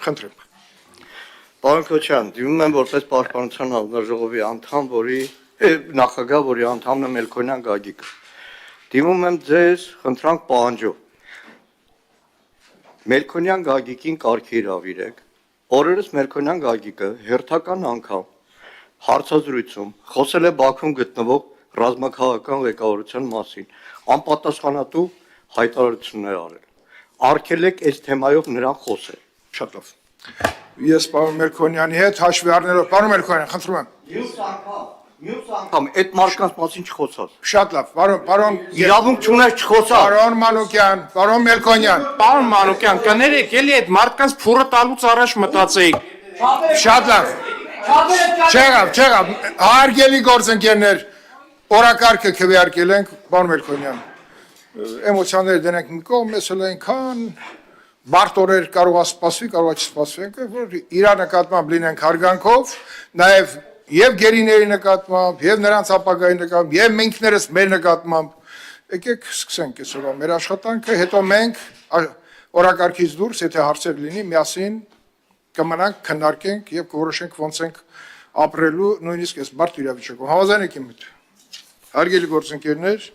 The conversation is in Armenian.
Խնդրեմ։ Պարոն Քոչյան, դիմում եմ որպես Պաշտպանության հանձնաժողովի անդամ, նախագահ, որի անդամն է Մելքոնյան Գագիկը։ Դիմում եմ ձեզ խնդրանք պահանջով։ Մելքոնյան Գագիկին կարգի հրավիրեք։ Օրերս Մելքոնյան Գագիկը հերթական անգամ հարցազրույցում խոսել է Բաքվում գտնվող ռազմաքաղաքական ղեկավարության մասին, անպատասխանատու հայտարարություններ արել։ Արգելեք այս թեմայով նրան խոսել։ Շատ լավ։ Ես պարոն Մելքոնյանի հետ հաշվի առնելով, պարոն Մելքոնյան, խնդրում եմ։ Մյուս անգամ այդ մարդկանց մասին չխոսած։ Շատ լավ, պարոն Իրավունք չունես չխոսալ։ Պարոն Մանուկյան, պարոն Մելքոնյան։ Պարոն Մանուկյան, կներեք, էլի այդ մարդկանց փուրը տալուց առաջ մտածեիք։ Շատ լավ։ Չեղավ, հարգելի գործընկերներ, օրակարգը քվեարկել ենք, պարոն Մելքոնյան։ Էմոցիաները դնենք մի կողմ, ես էլ այնքան բարդ օրեր կարող է սպասվի, կարող է չսպասվի, որ իր նկատմամբ լինենք հարգանքով, նաև եւ գերիների նկատմամբ, եւ նրանց ապագայի նկատմամբ, եւ մենքներս մեր նկատմամբ, եկեք սկսենք այսօրվա մեր աշխատանքը, հետո մենք օրակարգից դուրս, եթե հարցեր լինի, միասին կմնանք, քննարկենք եւ կորոշենք ոնց ենք ապրելու նույնիսկ այս բարդ իրավիճակում։ Համաձայն եք իմ հետ։ Հարգելի գործընկերներ,